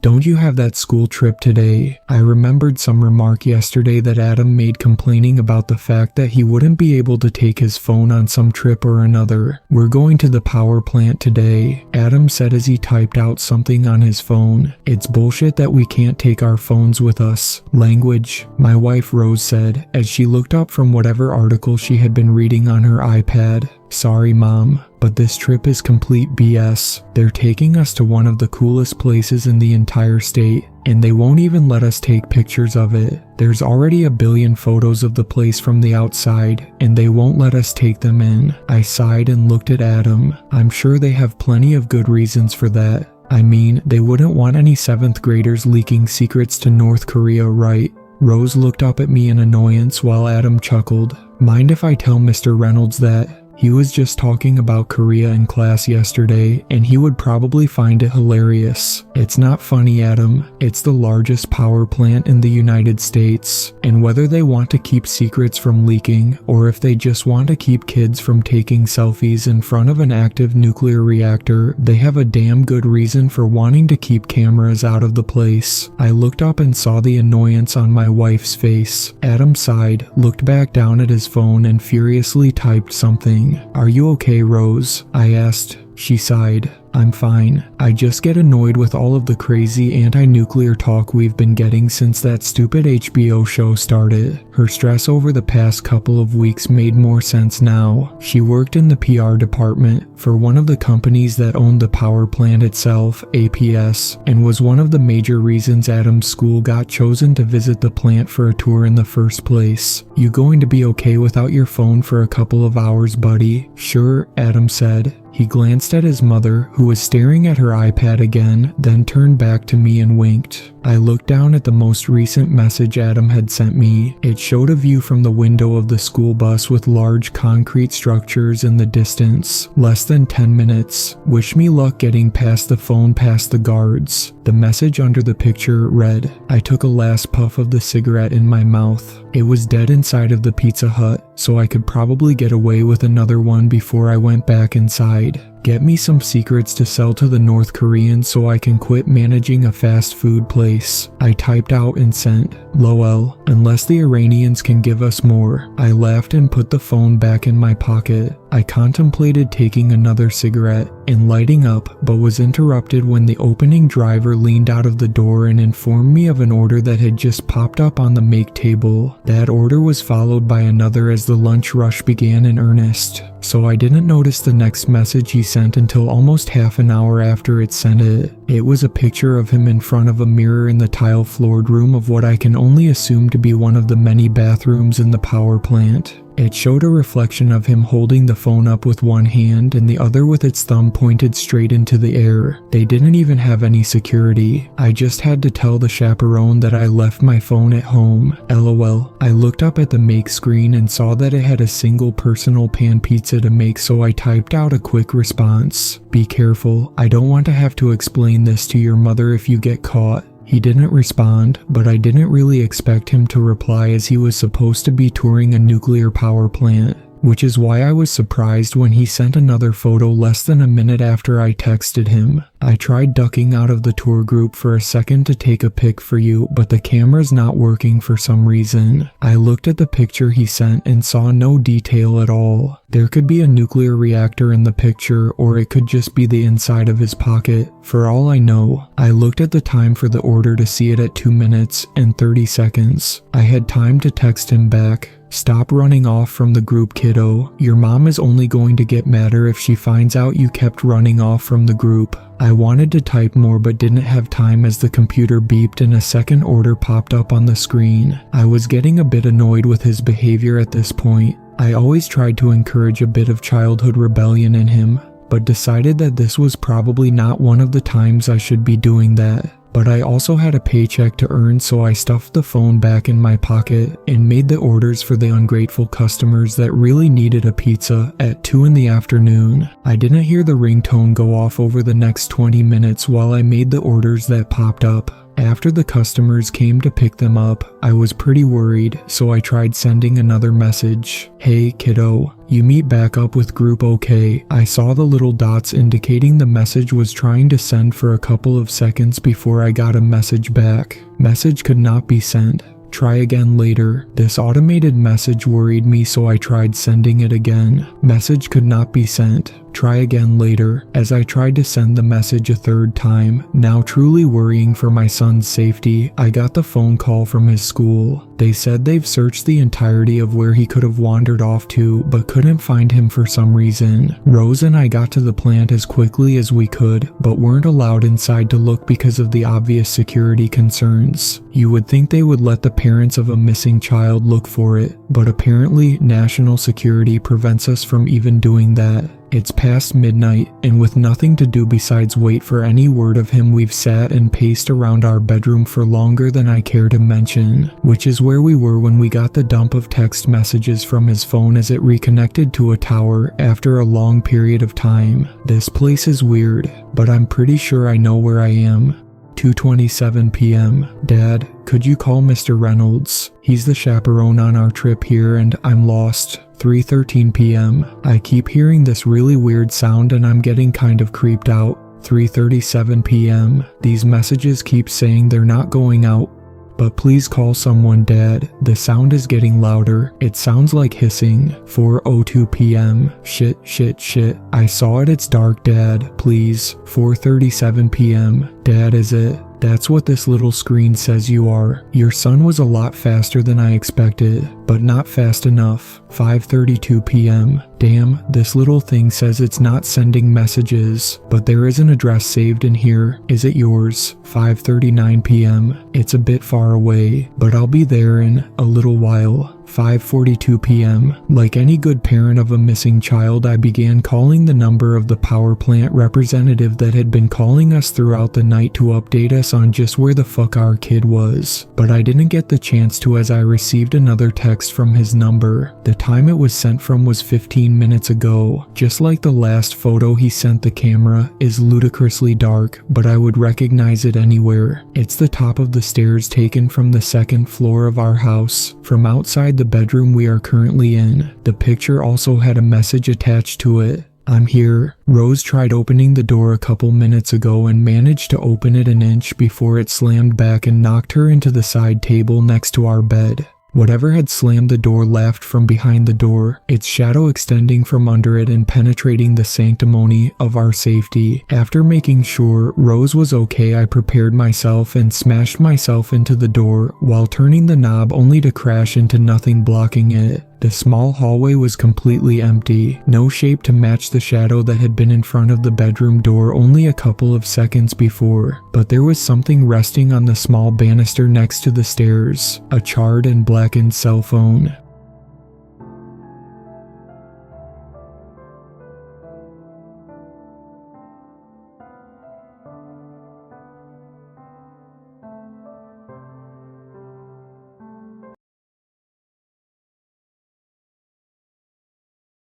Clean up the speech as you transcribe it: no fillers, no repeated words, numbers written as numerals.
Don't you have that school trip today? I remembered some remark yesterday that Adam made complaining about the fact that he wouldn't be able to take his phone on some trip or another. We're going to the power plant today, Adam said as he typed out something on his phone. It's bullshit that we can't take our phones with us. Language, my wife Rose said as she looked up from whatever article she had been reading on her iPad. Sorry, Mom, but this trip is complete BS. They're taking us to one of the coolest places in the entire state, and they won't even let us take pictures of it. There's already a billion photos of the place from the outside, and they won't let us take them in. I sighed and looked at Adam. I'm sure they have plenty of good reasons for that. I mean, they wouldn't want any 7th graders leaking secrets to North Korea, right? Rose looked up at me in annoyance while Adam chuckled. Mind if I tell Mr. Reynolds that? He was just talking about Korea in class yesterday, and he would probably find it hilarious. It's not funny, Adam. It's the largest power plant in the United States, and whether they want to keep secrets from leaking, or if they just want to keep kids from taking selfies in front of an active nuclear reactor, they have a damn good reason for wanting to keep cameras out of the place. I looked up and saw the annoyance on my wife's face. Adam sighed, looked back down at his phone, and furiously typed something. Are you okay, Rose? I asked. She sighed. I'm fine. I just get annoyed with all of the crazy anti-nuclear talk we've been getting since that stupid HBO show started. Her stress over the past couple of weeks made more sense now. She worked in the PR department for one of the companies that owned the power plant itself, APS, and was one of the major reasons Adam's school got chosen to visit the plant for a tour in the first place. You going to be okay without your phone for a couple of hours, buddy? Sure, Adam said. He glanced at his mother, who was staring at her iPad again, then turned back to me and winked. I looked down at the most recent message Adam had sent me. It showed a view from the window of the school bus with large concrete structures in the distance. Less than 10 minutes. Wish me luck getting past the phone past the guards. The message under the picture read. I took a last puff of the cigarette in my mouth. It was dead inside of the Pizza Hut, so I could probably get away with another one before I went back inside. Get me some secrets to sell to the North Koreans so I can quit managing a fast food place. I typed out and sent. LOL, unless the Iranians can give us more. I laughed and put the phone back in my pocket. I contemplated taking another cigarette and lighting up, but was interrupted when the opening driver leaned out of the door and informed me of an order that had just popped up on the make table. That order was followed by another as the lunch rush began in earnest, so I didn't notice the next message he sent until almost half an hour after it sent it. It was a picture of him in front of a mirror in the tile-floored room of what I can only assume to be one of the many bathrooms in the power plant. It showed a reflection of him holding the phone up with one hand and the other with its thumb pointed straight into the air. They didn't even have any security. I just had to tell the chaperone that I left my phone at home. LOL. I looked up at the make screen and saw that it had a single personal pan pizza to make, so I typed out a quick response. Be careful. I don't want to have to explain this to your mother if you get caught. He didn't respond, but I didn't really expect him to reply as he was supposed to be touring a nuclear power plant, which is why I was surprised when he sent another photo less than a minute after I texted him. I tried ducking out of the tour group for a second to take a pic for you, but the camera's not working for some reason. I looked at the picture he sent and saw no detail at all. There could be a nuclear reactor in the picture, or it could just be the inside of his pocket. For all I know, I looked at the time for the order to see it at 2 minutes and 30 seconds. I had time to text him back. Stop running off from the group, kiddo. Your mom is only going to get madder if she finds out you kept running off from the group. I wanted to type more but didn't have time as the computer beeped and a second order popped up on the screen. I was getting a bit annoyed with his behavior at this point. I always tried to encourage a bit of childhood rebellion in him, but decided that this was probably not one of the times I should be doing that. But I also had a paycheck to earn, so I stuffed the phone back in my pocket and made the orders for the ungrateful customers that really needed a pizza at 2 in the afternoon. I didn't hear the ringtone go off over the next 20 minutes while I made the orders that popped up. After the customers came to pick them up, I was pretty worried, so I tried sending another message. Hey kiddo, you meet back up with group okay? I saw the little dots indicating the message was trying to send for a couple of seconds before I got a message back. Message could not be sent. Try again later. This automated message worried me, so I tried sending it again. Message could not be sent. Try again later. As I tried to send the message a third time, now truly worrying for my son's safety, I got the phone call from his school. They said they've searched the entirety of where he could have wandered off to, but couldn't find him for some reason. Rose and I got to the plant as quickly as we could, but weren't allowed inside to look because of the obvious security concerns. You would think they would let the parents of a missing child look for it, but apparently national security prevents us from even doing that. It's past midnight, and with nothing to do besides wait for any word of him, we've sat and paced around our bedroom for longer than I care to mention, which is where we were when we got the dump of text messages from his phone as it reconnected to a tower after a long period of time. This place is weird, but I'm pretty sure I know where I am. 2:27 p.m. Dad, could you call Mr. Reynolds? He's the chaperone on our trip here and I'm lost. 3:13 p.m. I keep hearing this really weird sound and I'm getting kind of creeped out. 3:37 p.m. These messages keep saying they're not going out. But please call someone, Dad. The sound is getting louder. It sounds like hissing. 4:02 p.m. Shit. I saw it. It's dark, Dad. Please. 4:37 p.m. Dad, is it? That's what this little screen says you are. Your son was a lot faster than I expected, but not fast enough. 5:32 p.m. Damn, this little thing says it's not sending messages, but there is an address saved in here. Is it yours? 5:39 p.m. It's a bit far away, but I'll be there in a little while. 5:42 p.m. Like any good parent of a missing child, I began calling the number of the power plant representative that had been calling us throughout the night to update us on just where the fuck our kid was. But I didn't get the chance to, as I received another text from his number. The time it was sent from was 15 minutes ago. Just like the last photo he sent, the camera is ludicrously dark, but I would recognize it anywhere. It's the top of the stairs taken from the second floor of our house, from outside the bedroom we are currently in. The picture also had a message attached to it. I'm here. Rose tried opening the door a couple minutes ago and managed to open it an inch before it slammed back and knocked her into the side table next to our bed. Whatever had slammed the door laughed from behind the door, its shadow extending from under it and penetrating the sanctimony of our safety. After making sure Rose was okay, I prepared myself and smashed myself into the door while turning the knob only to crash into nothing blocking it. The small hallway was completely empty, no shape to match the shadow that had been in front of the bedroom door only a couple of seconds before, but there was something resting on the small banister next to the stairs, a charred and blackened cell phone.